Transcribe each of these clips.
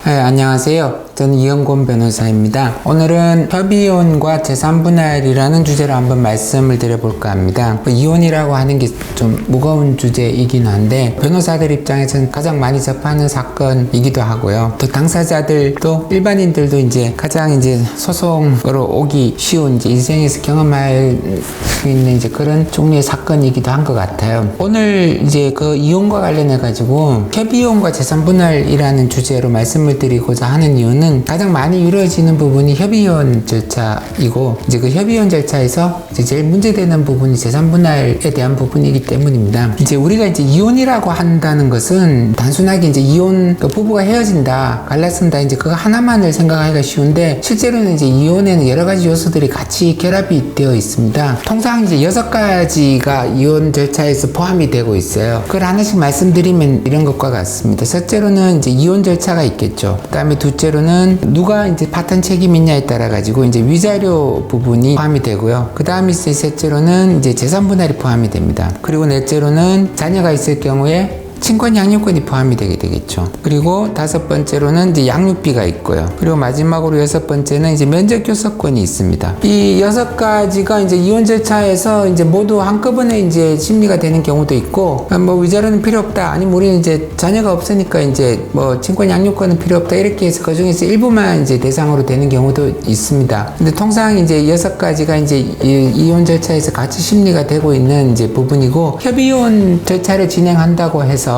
네, 안녕하세요. 저는 이영권 변호사입니다. 오늘은 협의이혼과 재산분할이라는 주제로 한번 말씀을 드려볼까 합니다. 이혼이라고 하는 게 좀 무거운 주제이긴 한데 변호사들 입장에서는 가장 많이 접하는 사건이기도 하고요. 또 당사자들도 일반인들도 이제 가장 이제 소송으로 오기 쉬운 이제 인생에서 경험할 수 있는 이제 그런 종류의 사건이기도 한 것 같아요. 오늘 이제 그 이혼과 관련해 가지고 협의이혼과 재산분할이라는 주제로 말씀을 드리고자 하는 이유는 가장 많이 이루어지는 부분이 협의이혼 절차이고 이제 그 협의이혼 절차에서 이제 제일 문제되는 부분이 재산분할에 대한 부분이기 때문입니다. 이제 우리가 이제 이혼이라고 한다는 것은 단순하게 이제 이혼 그 부부가 헤어진다, 갈라쓴다 이제 그거 하나만을 생각하기가 쉬운데 실제로는 이제 이혼에는 여러 가지 요소들이 같이 결합이 되어 있습니다. 통상 이제 6가지가 이혼 절차에서 포함이 되고 있어요. 그걸 하나씩 말씀드리면 이런 것과 같습니다. 첫째로는 이제 이혼 절차가 있겠죠. 그다음에 둘째로는 누가 이제 파탄 책임이냐에 따라 가지고 이제 위자료 부분이 포함이 되고요. 그다음에 이제 셋째로는 이제 재산분할이 포함이 됩니다. 그리고 넷째로는 자녀가 있을 경우에 친권 양육권이 포함이 되게 되겠죠. 그리고 5번째로는 이제 양육비가 있고요. 그리고 마지막으로 6번째는 이제 면접교섭권이 있습니다. 이 6가지가 이제 이혼 절차에서 이제 모두 한꺼번에 이제 심리가 되는 경우도 있고, 뭐 위자료는 필요 없다. 아니면 우리는 이제 자녀가 없으니까 이제 뭐 친권 양육권은 필요 없다. 이렇게 해서 그 중에서 일부만 이제 대상으로 되는 경우도 있습니다. 근데 통상 이제 6가지가 이제 이혼 절차에서 같이 심리가 되고 있는 이제 부분이고, 협의이혼 절차를 진행한다고 해서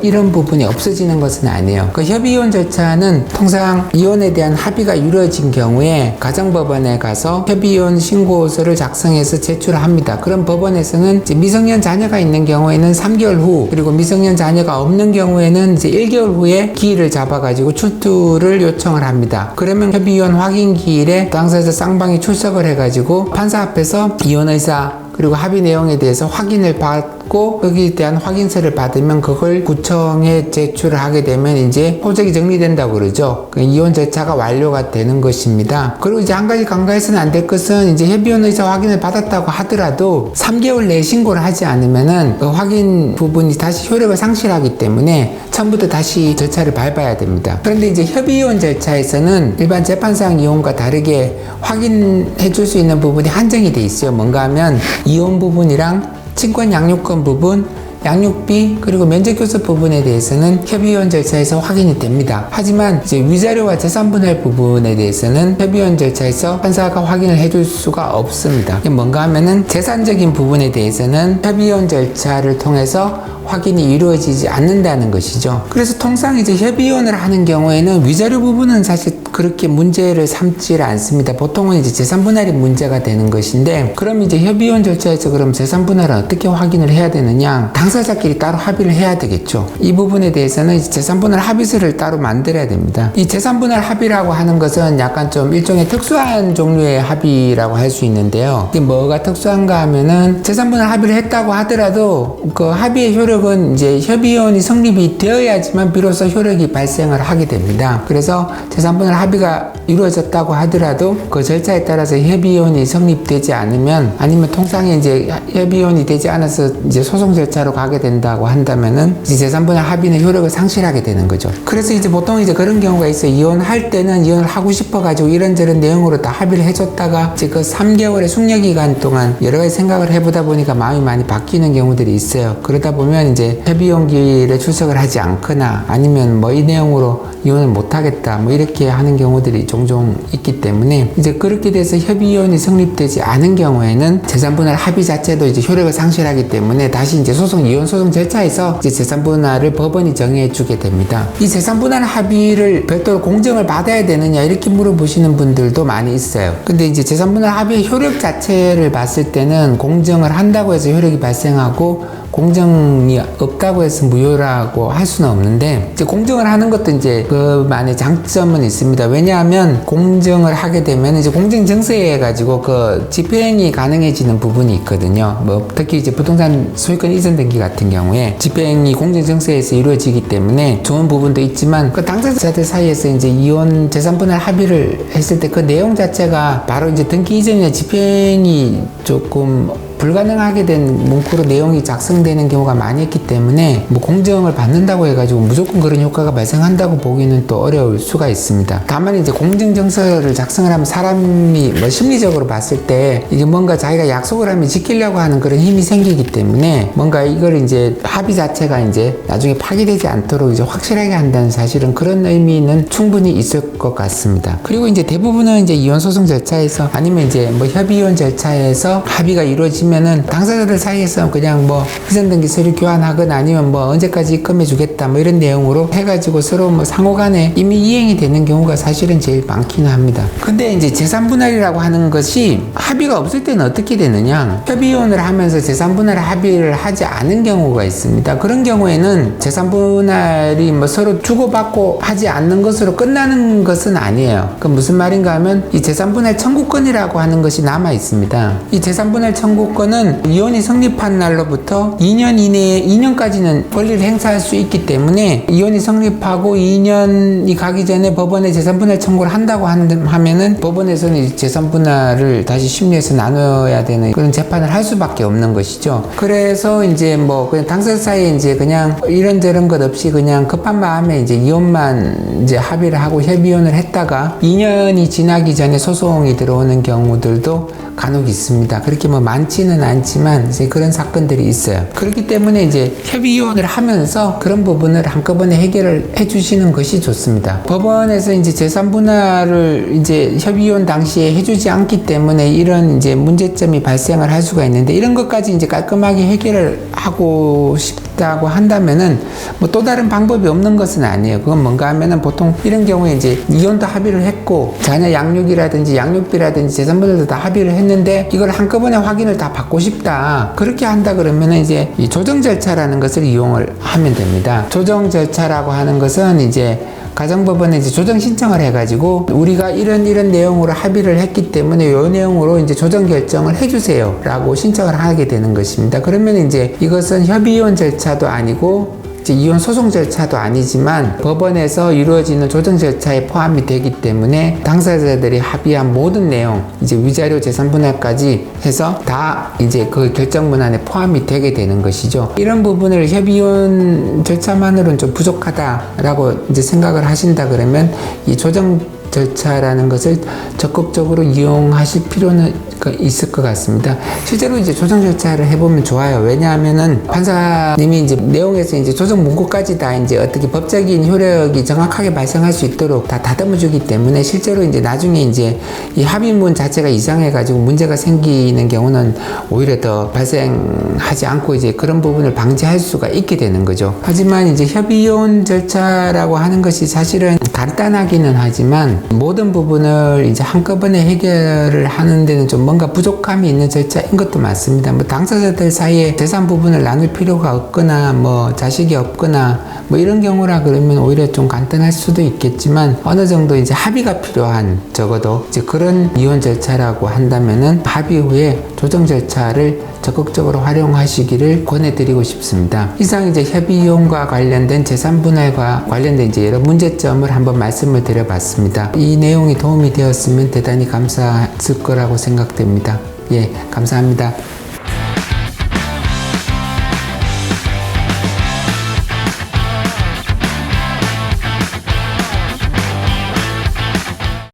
이런 부분이 없어지는 것은 아니에요. 그 협의이혼 절차는 통상 이혼에 대한 합의가 이루어진 경우에 가정법원에 가서 협의이혼 신고서를 작성해서 제출합니다. 그럼 법원에서는 이제 미성년 자녀가 있는 경우에는 3개월 후, 그리고 미성년 자녀가 없는 경우에는 이제 1개월 후에 기일을 잡아가지고 출두를 요청을 합니다. 그러면 협의이혼 확인 기일에 당사자 쌍방이 출석을 해가지고 판사 앞에서 이혼 의사 그리고 합의 내용에 대해서 확인을 받고 거기에 대한 확인서를 받으면 그걸 구청에 제출을 하게 되면 이제 호적이 정리된다고 그러죠. 그 이혼 절차가 완료가 되는 것입니다. 그리고 이제 한 가지 간과해서는 안 될 것은 이제 협의이혼 의사 확인을 받았다고 하더라도 3개월 내에 신고를 하지 않으면은 그 확인 부분이 다시 효력을 상실하기 때문에 처음부터 다시 절차를 밟아야 됩니다. 그런데 이제 협의이혼 절차에서는 일반 재판상 이혼과 다르게 확인해 줄 수 있는 부분이 한정이 돼 있어요. 뭔가 하면 이혼 부분이랑 친권 양육권 부분, 양육비 그리고 면접교섭 부분에 대해서는 협의이혼 절차에서 확인이 됩니다. 하지만 이제 위자료와 재산분할 부분에 대해서는 협의이혼 절차에서 판사가 확인을 해줄 수가 없습니다. 이게 뭔가 하면은 재산적인 부분에 대해서는 협의이혼 절차를 통해서 확인이 이루어지지 않는다는 것이죠. 그래서 통상 이제 협의이혼을 하는 경우에는 위자료 부분은 사실 그렇게 문제를 삼지 않습니다. 보통은 이제 재산분할이 문제가 되는 것인데, 그럼 이제 협의이혼 절차에서 그럼 재산분할을 어떻게 확인을 해야 되느냐? 당사자끼리 따로 합의를 해야 되겠죠. 이 부분에 대해서는 이제 재산분할 합의서를 따로 만들어야 됩니다. 이 재산분할 합의라고 하는 것은 약간 좀 일종의 특수한 종류의 합의라고 할 수 있는데요. 이게 뭐가 특수한가 하면은 재산분할 합의를 했다고 하더라도 그 합의의 효력은 이제 협의이혼이 성립이 되어야지만 비로소 효력이 발생을 하게 됩니다. 그래서 재산분할 합의가 이루어졌다고 하더라도 그 절차에 따라서 협의이혼이 성립되지 않으면, 아니면 통상에 이제 협의이혼이 되지 않아서 이제 소송 절차로 가게 된다고 한다면은 이제 재산분할 합의는 효력을 상실하게 되는 거죠. 그래서 이제 보통 이제 그런 경우가 있어요. 이혼할 때는 이혼을 하고 싶어가지고 이런저런 내용으로 다 합의를 해줬다가 이제 그 3개월의 숙려 기간 동안 여러 가지 생각을 해보다 보니까 마음이 많이 바뀌는 경우들이 있어요. 그러다 보면 이제 협의이혼기일에 출석을 하지 않거나 아니면 뭐 이 내용으로 이혼을 못하겠다 뭐 이렇게 하는 경우들이 종종 있기 때문에 이제 그렇게 돼서 협의이혼이 성립되지 않은 경우에는 재산분할 합의 자체도 이제 효력을 상실하기 때문에 다시 이제 이혼 소송 절차에서 이제 재산분할을 법원이 정해주게 됩니다. 이 재산분할 합의를 별도로 공정을 받아야 되느냐 이렇게 물어보시는 분들도 많이 있어요. 근데 이제 재산분할 합의의 효력 자체를 봤을 때는 공정을 한다고 해서 효력이 발생하고 공정이 없다고 해서 무효라고 할 수는 없는데, 이제 공정을 하는 것도 이제 그만의 장점은 있습니다. 왜냐하면 공정을 하게 되면 이제 공정정서에 가지고 그 집행이 가능해지는 부분이 있거든요. 뭐 특히 이제 부동산 소유권 이전 등기 같은 경우에 집행이 공정정서에서 이루어지기 때문에 좋은 부분도 있지만 그 당사자들 사이에서 이제 이혼 재산분할 합의를 했을 때 그 내용 자체가 바로 이제 등기 이전이나 집행이 조금 불가능하게 된 문구로 내용이 작성되는 경우가 많이 있기 때문에 뭐 공정을 받는다고 해가지고 무조건 그런 효과가 발생한다고 보기는 또 어려울 수가 있습니다. 다만 이제 공증정서를 작성을 하면 사람이 뭐 심리적으로 봤을 때 이게 뭔가 자기가 약속을 하면 지키려고 하는 그런 힘이 생기기 때문에 뭔가 이걸 이제 합의 자체가 이제 나중에 파기되지 않도록 이제 확실하게 한다는 사실은 그런 의미는 충분히 있을 것 같습니다. 그리고 이제 대부분은 이제 이혼 소송 절차에서 아니면 이제 뭐 협의이혼 절차에서 합의가 이루어지면은 당사자들 사이에서 그냥 뭐 희생등기 서류 교환하거나 아니면 뭐 언제까지 입금해 주겠다 뭐 이런 내용으로 해가지고 서로 뭐 상호간에 이미 이행이 되는 경우가 사실은 제일 많기는 합니다. 근데 이제 재산분할이라고 하는 것이 합의가 없을 때는 어떻게 되느냐, 협의이혼을 하면서 재산분할 합의를 하지 않은 경우가 있습니다. 그런 경우에는 재산분할이 뭐 서로 주고받고 하지 않는 것으로 끝나는 것은 아니에요. 그 무슨 말인가 하면 이 재산분할 청구권이라고 하는 것이 남아 있습니다. 이 재산분할 청구권은 이혼이 성립한 날로부터 2년 이내에 2년까지는 권리를 행사할 수 있기 때문에 이혼이 성립하고 2년이 가기 전에 법원에 재산분할 청구를 한다고 하면은 법원에서는 이 재산분할을 다시 심리해서 나눠야 되는 그런 재판을 할 수밖에 없는 것이죠. 그래서 이제 뭐 그냥 당사자 사이에 이제 그냥 이런저런 것 없이 그냥 급한 마음에 이제 이혼만 이제 합의를 하고 협의이혼을 했다가 2년이 지나기 전에 소송이 들어오는 경우들도 간혹 있습니다. 그렇게 뭐 많지는 않지만 이제 그런 사건들이 있어요. 그렇기 때문에 이제 협의이혼을 하면서 그런 부분을 한꺼번에 해결을 해주시는 것이 좋습니다. 법원에서 이제 재산분할을 이제 협의이혼 당시에 해주지 않기 때문에 이런 이제 문제점이 발생을 할 수가 있는데, 이런 것까지 이제 깔끔하게 해결을 하고 싶다고 한다면은 뭐 또 다른 방법이 없는 것은 아니에요. 그건 뭔가 하면은 보통 이런 경우에 이제 이혼도 합의를 했고 자녀 양육이라든지 양육비라든지 재산분할도 다 합의를 했는데 이걸 한꺼번에 확인을 다 받고 싶다, 그렇게 한다 그러면은 이제 이 조정 절차라는 것을 이용을 하면 됩니다. 조정 절차라고 하는 것은 이제 가정법원에 이제 조정 신청을 해가지고 우리가 이런 내용으로 합의를 했기 때문에 이 내용으로 이제 조정 결정을 해주세요 라고 신청을 하게 되는 것입니다. 그러면 이제 이것은 협의이혼 절차도 아니고 이제 이혼 소송 절차도 아니지만 법원에서 이루어지는 조정 절차에 포함이 되기 때문에 당사자들이 합의한 모든 내용, 이제 위자료 재산분할까지 해서 다 이제 그 결정문안에 포함이 되게 되는 것이죠. 이런 부분을 협의이혼 절차만으로는 좀 부족하다라고 이제 생각을 하신다 그러면 이 조정 절차라는 것을 적극적으로 이용하실 필요는 있을 것 같습니다. 실제로 이제 조정 절차를 해보면 좋아요. 왜냐하면은 판사님이 이제 내용에서 이제 조정 문구까지 다 이제 어떻게 법적인 효력이 정확하게 발생할 수 있도록 다 다듬어주기 때문에 실제로 이제 나중에 이제 이 합의문 자체가 이상해가지고 문제가 생기는 경우는 오히려 더 발생하지 않고 이제 그런 부분을 방지할 수가 있게 되는 거죠. 하지만 이제 협의이혼 절차라고 하는 것이 사실은 간단하기는 하지만 모든 부분을 이제 한꺼번에 해결을 하는 데는 좀 뭔가 부족함이 있는 절차인 것도 맞습니다. 뭐 당사자들 사이에 재산 부분을 나눌 필요가 없거나 뭐 자식이 없거나 뭐 이런 경우라 그러면 오히려 좀 간단할 수도 있겠지만 어느 정도 이제 합의가 필요한, 적어도 이제 그런 이혼 절차라고 한다면은 합의 후에 조정 절차를 적극적으로 활용하시기를 권해드리고 싶습니다. 이상 이제 협의이혼과 관련된 재산분할과 관련된 이제 여러 문제점을 한번 말씀을 드려봤습니다. 이 내용이 도움이 되었으면 대단히 감사했을 거라고 생각됩니다. 예, 감사합니다.